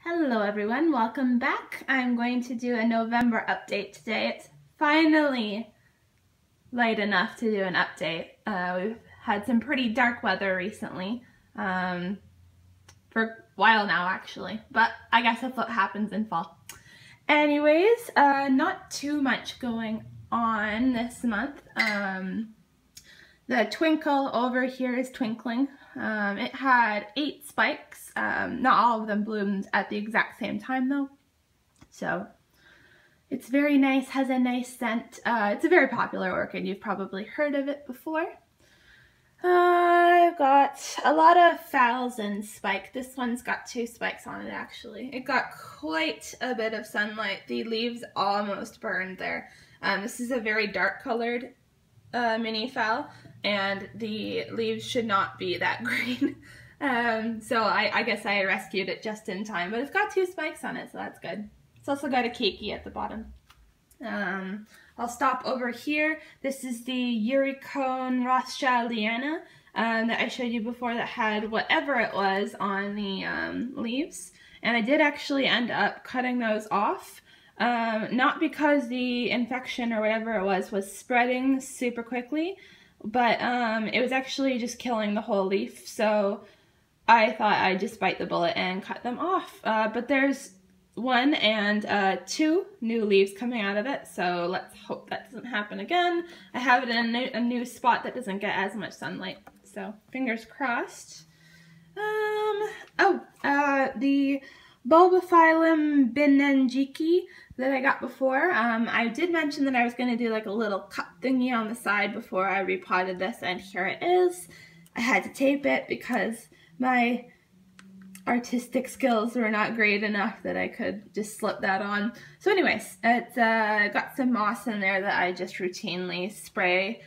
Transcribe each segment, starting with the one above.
Hello everyone, welcome back. I'm going to do a November update today. It's finally light enough to do an update. We've had some pretty dark weather recently, for a while now actually, but I guess that's what happens in fall. Anyways, not too much going on this month. The twinkle over here is twinkling. It had 8 spikes. Not all of them bloomed at the exact same time though. So it's very nice, has a nice scent. It's a very popular orchid. You've probably heard of it before. I've got a lot of thousand spike. This one's got 2 spikes on it actually. It got quite a bit of sunlight. The leaves almost burned there. This is a very dark colored mini phal, and the leaves should not be that green. So I guess I rescued it just in time, but it's got 2 spikes on it, so that's good. It's also got a keiki at the bottom. I'll stop over here. This is the Euricone Rothschildiana that I showed you before that had whatever it was on the leaves, and I did actually end up cutting those off. Not because the infection or whatever it was spreading super quickly, but it was actually just killing the whole leaf, so I thought I'd just bite the bullet and cut them off. But there's 1 and 2 new leaves coming out of it, so let's hope that doesn't happen again. I have it in a new spot that doesn't get as much sunlight, so fingers crossed. The Bulbophyllum binengiki that I got before. I did mention that I was going to do like a little cup thingy on the side before I repotted this, and here it is. I had to tape it because my artistic skills were not great enough that I could just slip that on. So anyways, it's got some moss in there that I just routinely spray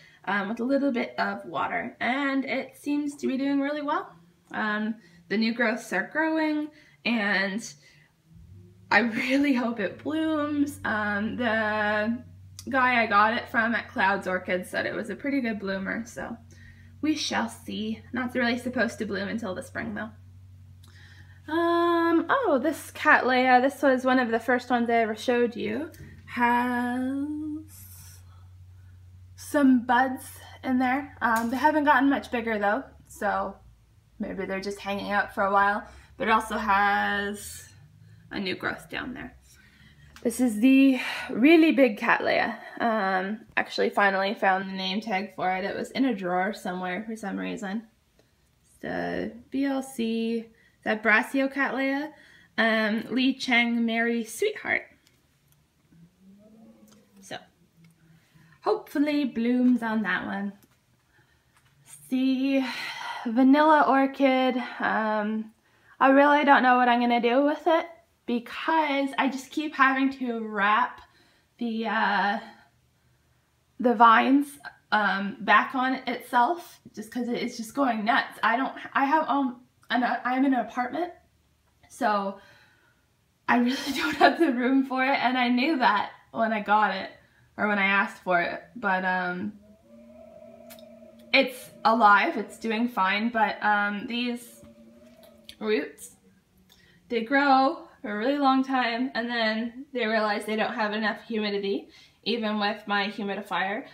with a little bit of water, and it seems to be doing really well. The new growths are growing, and I really hope it blooms. The guy I got it from at Clouds Orchid said it was a pretty good bloomer, so we shall see. Not really supposed to bloom until the spring though. Oh, this Cattleya, this was one of the first ones I ever showed you, has some buds in there. They haven't gotten much bigger though, so maybe they're just hanging out for a while, but it also has a new growth down there. This is the really big Cattleya. Actually finally found the name tag for it. It was in a drawer somewhere for some reason. It's the BLC, that Brasio Cattleya, Lee Cheng Mary Sweetheart. So hopefully blooms on that one. The Vanilla Orchid, I really don't know what I'm gonna do with it, because I just keep having to wrap the vines back on itself, just because it's just going nuts. I'm in an apartment, so I really don't have the room for it, and I knew that when I got it, or when I asked for it, but it's alive, it's doing fine, but these roots, they grow for a really long time, and then they realize they don't have enough humidity, even with my humidifier,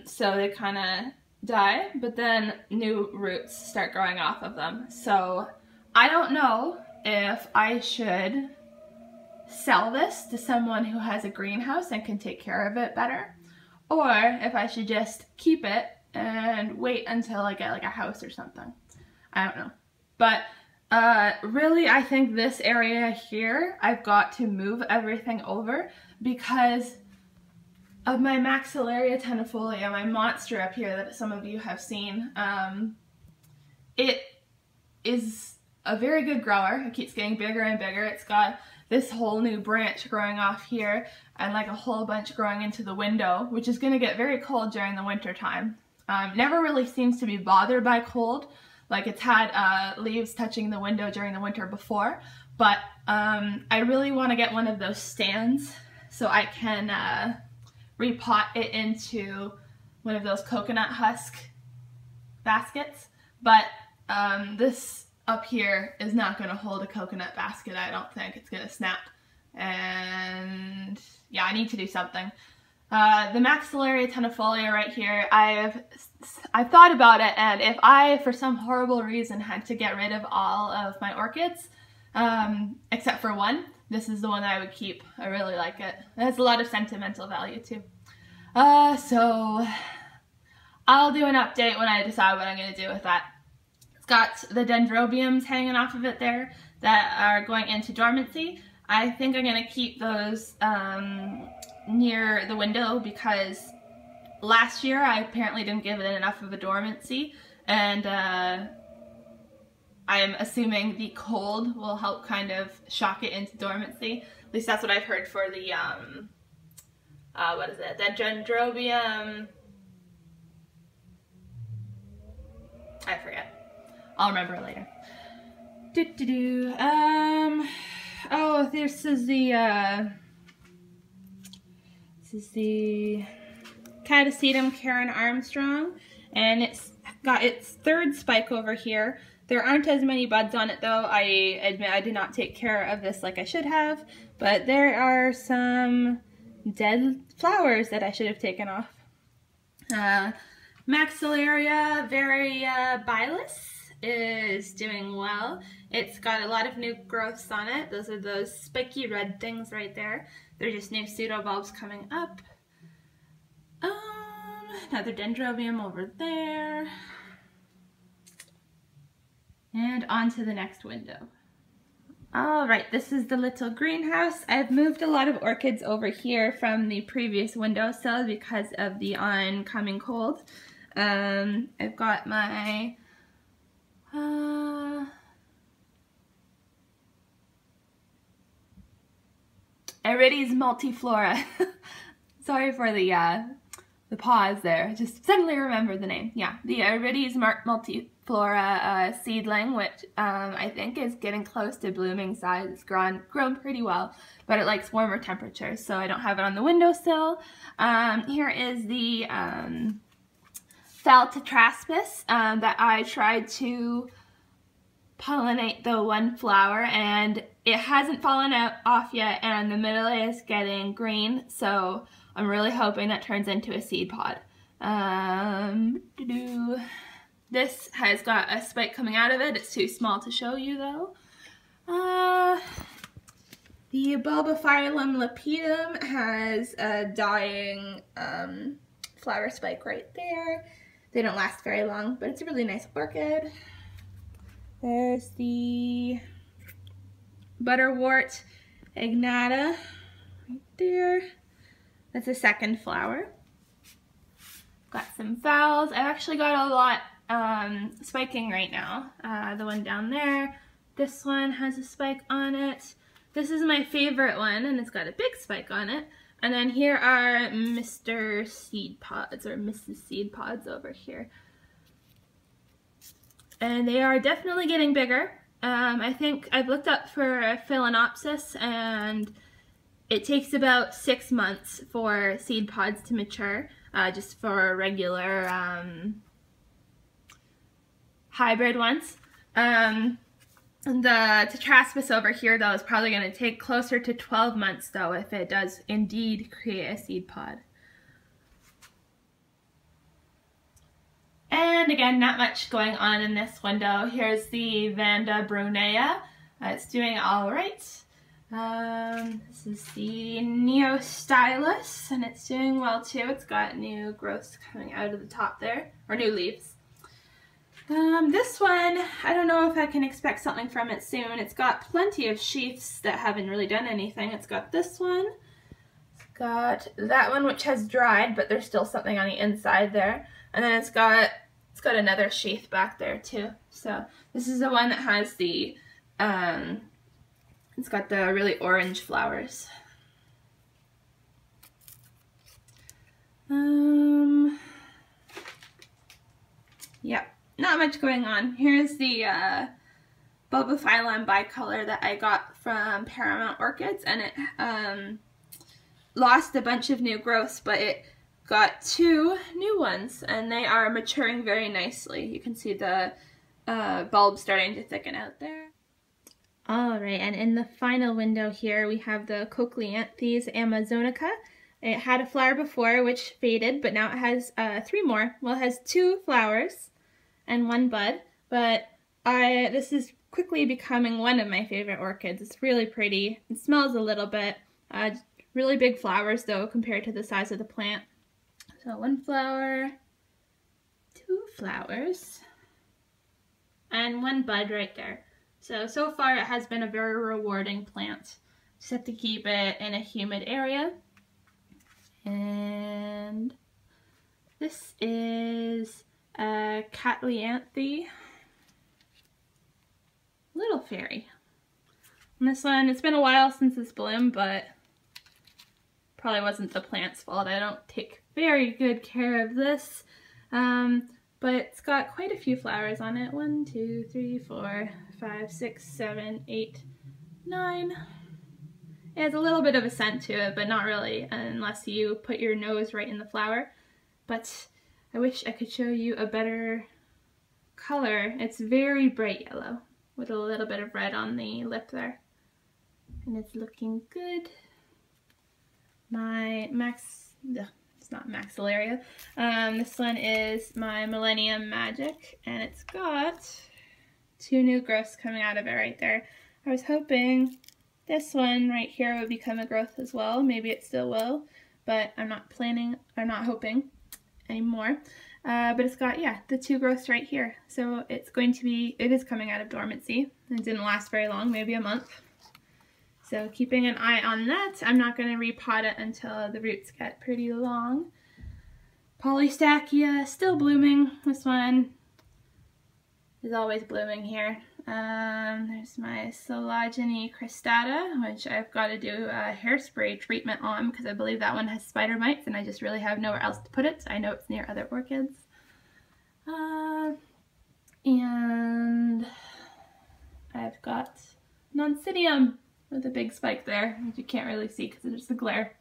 so they kind of die, but then new roots start growing off of them. So I don't know if I should sell this to someone who has a greenhouse and can take care of it better, or if I should just keep it and wait until I get like a house or something. I don't know. But really, I think this area here, I've got to move everything over because of my Maxillaria tenuifolia, my monster up here that some of you have seen. It is a very good grower. It keeps getting bigger and bigger. It's got this whole new branch growing off here and like a whole bunch growing into the window, which is going to get very cold during the winter time. Never really seems to be bothered by cold. Like, it's had leaves touching the window during the winter before, but I really want to get one of those stands so I can repot it into one of those coconut husk baskets. But this up here is not going to hold a coconut basket. I don't think it's going to snap. And yeah, I need to do something. The Maxillaria tenuifolia right here, I've thought about it, and if I, for some horrible reason, had to get rid of all of my orchids, except for one, this is the one that I would keep. I really like it. It has a lot of sentimental value too. So I'll do an update when I decide what I'm going to do with that. It's got the dendrobiums hanging off of it there that are going into dormancy. I think I'm going to keep those near the window because last year I apparently didn't give it enough of a dormancy, and I am assuming the cold will help kind of shock it into dormancy. At least that's what I've heard for the, what is it, the dendrobium, I forget. I'll remember later. Oh, this is the Catasetum Karen Armstrong, and it's got its third spike over here. There aren't as many buds on it though. I admit I did not take care of this like I should have, but there are some dead flowers that I should have taken off. Maxillaria variebilis is doing well. It's got a lot of new growths on it. Those are those spiky red things right there. They're just new pseudobulbs coming up. Another dendrobium over there. And on to the next window. Alright, this is the little greenhouse. I've moved a lot of orchids over here from the previous windowsill because of the oncoming cold. I've got my Orchid multiflora. Sorry for the pause there. Just suddenly remembered the name. Yeah, the Orchid multiflora seedling, which I think is getting close to blooming size. It's grown pretty well, but it likes warmer temperatures, so I don't have it on the windowsill. Here is the Tetraspis that I tried to pollinate the one flower, and it hasn't fallen off yet, and the middle is getting green, so I'm really hoping that turns into a seed pod. This has got a spike coming out of it. It's too small to show you though. The Bulbophyllum lepidum has a dying flower spike right there. They don't last very long, but it's a really nice orchid. There's the Butterwort ignata right there. That's a second flower. Got some phals. I've actually got a lot spiking right now. The one down there. This one has a spike on it. This is my favorite one, and it's got a big spike on it. And then here are Mr. Seed Pods, or Mrs. Seed Pods over here. And they are definitely getting bigger. I think I've looked up for a Phalaenopsis, and it takes about 6 months for seed pods to mature, just for regular hybrid ones. The Tetraspis over here, though, is probably going to take closer to 12 months, though, if it does indeed create a seed pod. And again, not much going on in this window. Here's the Vanda brunea. It's doing all right. This is the Neostylus, and it's doing well too. It's got new growths coming out of the top there, or new leaves. This one, I don't know if I can expect something from it soon. It's got plenty of sheaths that haven't really done anything. It's got this one. It's got that one, which has dried, but there's still something on the inside there. And then it's got another sheath back there too. So this is the one that has the it's got the really orange flowers. Yeah, not much going on. Here's the Bulbophyllum bicolor that I got from Paramount Orchids, and it lost a bunch of new growths, but it got 2 new ones, and they are maturing very nicely. You can see the bulbs starting to thicken out there. Alright, and in the final window here we have the Cochleanthes amazonica. It had a flower before which faded, but now it has 3 more. Well, it has 2 flowers and 1 bud, but this is quickly becoming one of my favorite orchids. It's really pretty. It smells a little bit. Really big flowers though compared to the size of the plant. So 1 flower, 2 flowers, and 1 bud right there. So far it has been a very rewarding plant. Just have to keep it in a humid area. And this is a Cochleanthes little fairy. And this one, it's been a while since it's bloomed, but probably wasn't the plant's fault. I don't take very good care of this. But it's got quite a few flowers on it. 1, 2, 3, 4, 5, 6, 7, 8, 9. It has a little bit of a scent to it, but not really unless you put your nose right in the flower. But I wish I could show you a better color. It's very bright yellow with a little bit of red on the lip there. And it's looking good. It's not maxillaria. This one is my Millennium Magic, and it's got 2 new growths coming out of it right there. I was hoping this one right here would become a growth as well. Maybe it still will, but I'm not hoping anymore. But it's got, yeah, the 2 growths right here. So it is coming out of dormancy. It didn't last very long, maybe a month. So keeping an eye on that. I'm not going to repot it until the roots get pretty long. Polystachya, still blooming. This one is always blooming here. There's my Silogeny cristata, which I've got to do a hairspray treatment on because I believe that one has spider mites and I just really have nowhere else to put it. I know it's near other orchids. And I've got Noncidium with a big spike there, which you can't really see because it's just the glare.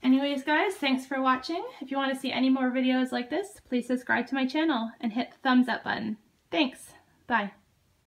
Anyways guys, thanks for watching. If you want to see any more videos like this, please subscribe to my channel and hit the thumbs up button. Thanks. Bye.